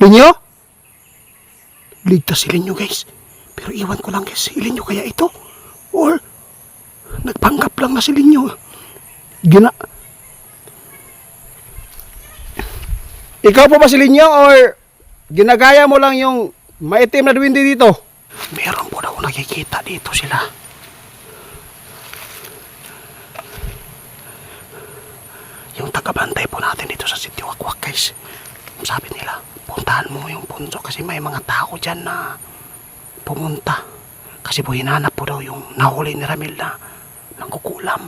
Linyo? Ligtas si Linyo, guys. Pero iwan ko lang, guys, si Linyo kaya ito? Or nagpanggap lang na si Linyo? Ikaw po ba si Linyo or ginagaya mo lang yung maitim na duwende dito? Meron po daw nakikita dito sila. Yung tagabantay po natin dito sa Sitio Wakwak, guys. Sabi nila, puntahan mo yung punso kasi may mga tao dyan na pumunta. Kasi po hinanap po daw yung nahuli ni Ramil na nangkukulam.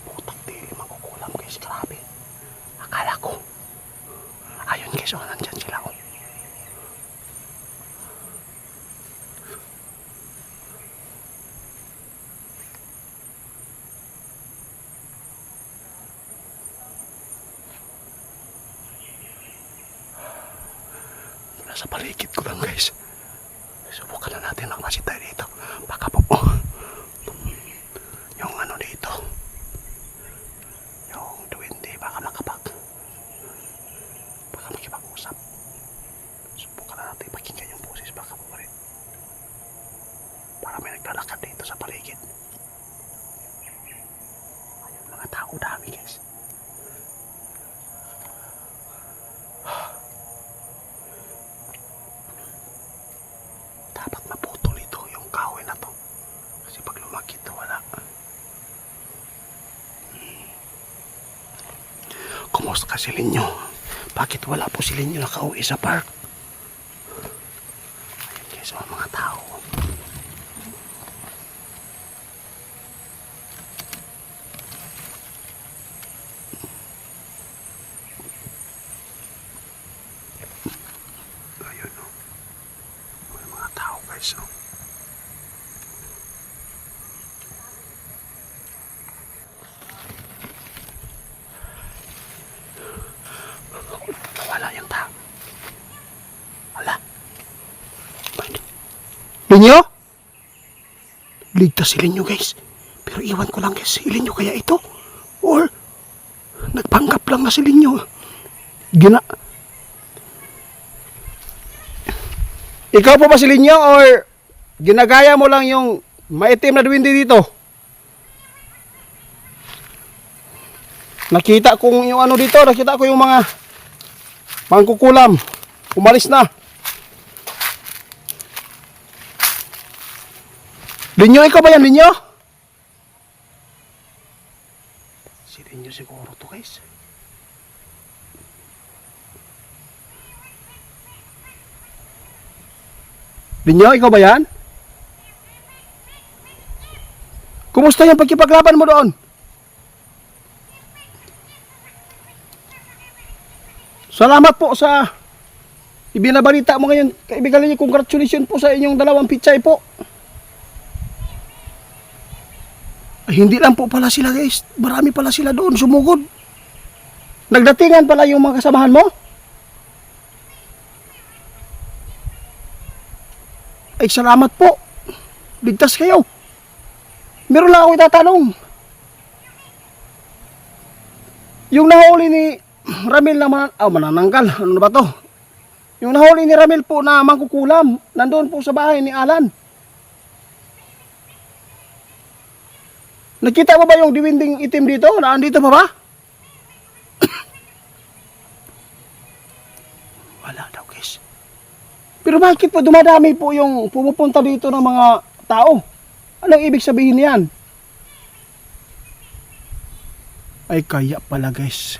Putak dili mangkukulam, guys. Grabe. Akala ko. Ayun, guys, oh, nandyan sila, oh. Nasa paligid ko lang, guys. Subukan na natin magmasid tayo dito. Baka po, yung ano dito, yung duwende, baka makipag-usap. Subukan na natin pakinggan yung boses, baka po rin. Para may naglalakad dito sa paligid. Ayun, mga tao dami, guys. Dapat maputol ito yung kahoy na to. Kasi pag lumaki ito, wala. Kumusta ka si Linyo? Bakit wala po si Linyo nakauwi sa park? Ayun, guys, mga tao. Ayun, oh. May mga tao, guys, oh. Wala yung tao. Wala. Linyo? Ligtas si Linyo, guys. Pero iwan ko lang, guys, si Linyo kaya ito? Or nagpanggap lang na si Linyo? Ikaw po ba si Linyo or ginagaya mo lang yung maitim na duwende dito? Nakita ko yung ano dito, nakita ko yung mga mangkukulam. Umalis na. Linyo, ikaw ba yan, Linyo? Si Linyo siguro to, guys. Linyo, ikaw ba yan? Kumusta yung pagkipaglaban mo doon? Salamat po sa ibinabalita mo ngayon. Kaibigan niyo, congratulations po sa inyong 2 pichay po. Ay, hindi lang po pala sila, guys. Marami pala sila doon sumugod. Nagdatingan pala yung mga kasamahan mo? Ay, salamat po. Ligtas kayo. Meron lang ako itatanong. Yung nahuli ni Ramil na manananggal. Ano ba to? Yung nahuli ni Ramil po na mangkukulam. Nandoon po sa bahay ni Alan. Nakita mo ba yung diwinding itim dito? Naandito pa ba? Wala daw, guys. Pero bakit po dumadami po yung pumupunta dito ng mga tao? Anong ibig sabihin niyan? Ay, kaya pala, guys.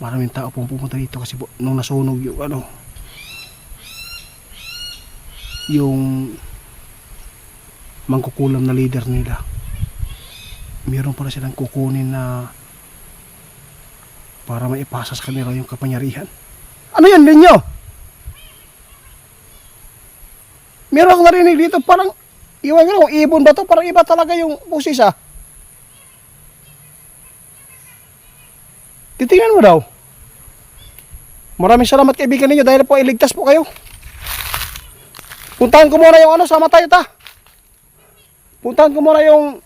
Maraming tao pong pumunta dito kasi po, nung nasunog yung ano, yung mangkukulam na leader nila, meron pala silang kukunin na para maipasa sa kanila yung kapangyarihan. Ano yan, Linyo? Meron akong narinig dito, parang iwan ko, ibon ba to? Parang iba talaga yung busis, ah. Titingnan mo daw. Maraming salamat, kaibigan ninyo, dahil po iligtas po kayo. Puntahan ko muna yung ano, sama tayo ta. Puntahan ko muna yung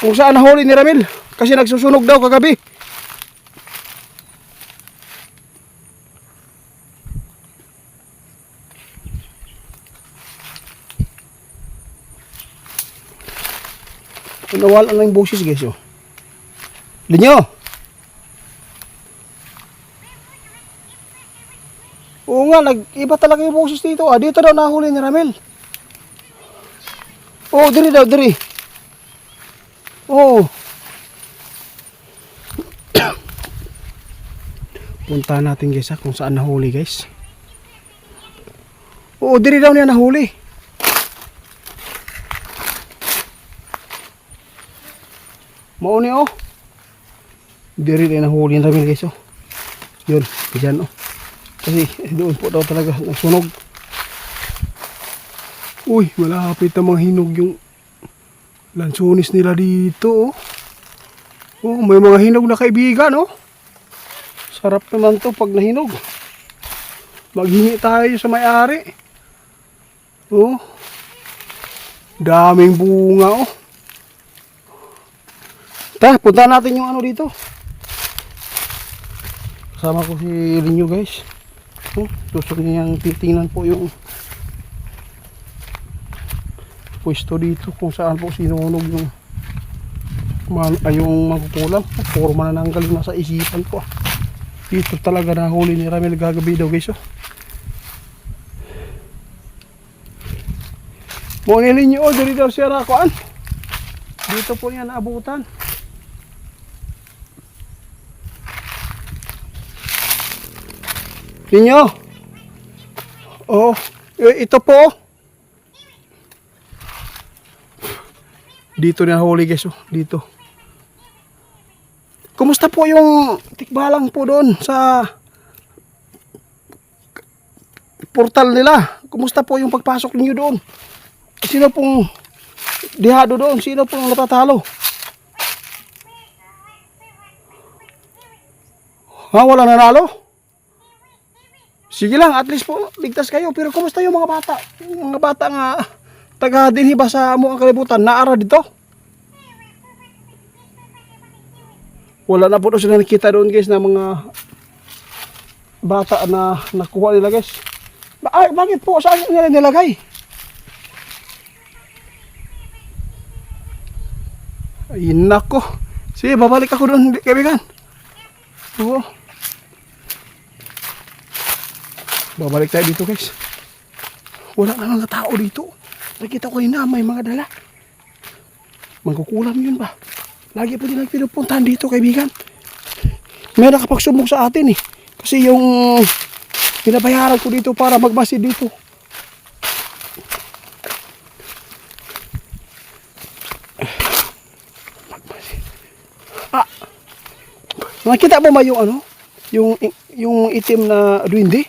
kung saan nahuli ni Ramil. Kasi nagsusunog daw kagabi. Nawala na yung boses guys oh. Linyo. Oo nga, iba talaga yung boses dito. Ah, dito daw nahuli ni Ramil. Oo, diri daw, diri. Oo. Punta natin guys ha, kung saan nahuli guys. Oo, diri daw niya nahuli. Mauni oh. Diri rin nahuli ni Ramil guys oh. Yun, dyan oh. Kasi doon po daw talaga nagsunog. Uy, malapit na mga hinog yung lansones nila dito oh. Oh, may mga hinog na kaibigan oh. Sarap naman to pag nahinog. Maghingi tayo sa may-ari. Oh. Daming bunga oh. Tara, punta natin yung ano dito. Kasama ko si Linyo guys. Oh, gusto niyang titingnan po yung pwesto dito kung saan po sinunog yung yung magkukulang. Puro manananggal na sa isipan ko. Dito talaga nahuli ni Ramil gagabi daw guys oh. Monilin nyo oh, dito daw siya nakuan. Dito po niya naabutan. Ninyo. Oh, ito po. Dito na huli guys oh, dito. Kumusta po yung tikbalang po doon sa portal nila? Kumusta po yung pagpasok niyo doon? Sino pong dihado doon? Sino pong natatalo? Ha, wala nanalo? Sige lang, at least po ligtas kayo. Pero kumusta yung mga bata? Yung mga bata nga taga dinhi ba sa Muang Kalibutan? Naara dito? Wala na po sila nakita doon guys na mga bata na nakuha nila guys. Bakit po? Saan nila nilagay? Ay nako. Sige, babalik ako doon kaibigan. Oo. Babalik tayo dito guys. Wala na mga tao dito. Nakita ko na may mga dala. Magkukulam yun ba? Lagi po nilang pinupuntahan dito kaibigan. May nakapagsubok sa atin eh. Kasi yung pinabayaran ko dito para magmasid dito. Ah, nakita mo ba yung ano? Yung itim na duwende?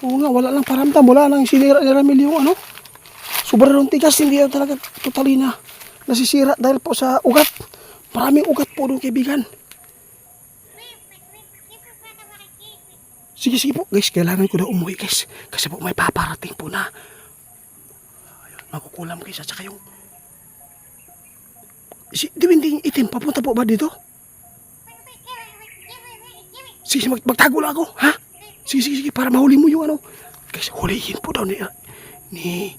Oo nga, wala lang paramdam. Wala lang sinira ni Ramil yung ano. Sobrang tigas, hindi talaga totally na nasisira dahil po sa ugat. Maraming ugat po doon kaibigan. Sige, sige po guys, kailangan ko na umuwi guys. Kasi po may paparating po na. Ayun, makukulam guys at saka yung diwinding itim, papunta po ba dito? Sige, magtago lang ako, ha? Sige, sige, sige, para mahuli mo yung ano. Guys, hulihin po daw ni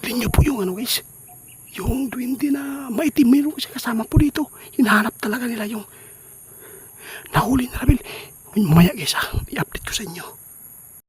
Linyo po yung ano guys. Yung duwende na maitim, mayroon kasi kasama po dito. Hinahanap talaga nila yung nahuli na Ramil. Mamaya guys ha, i-update ko sa inyo.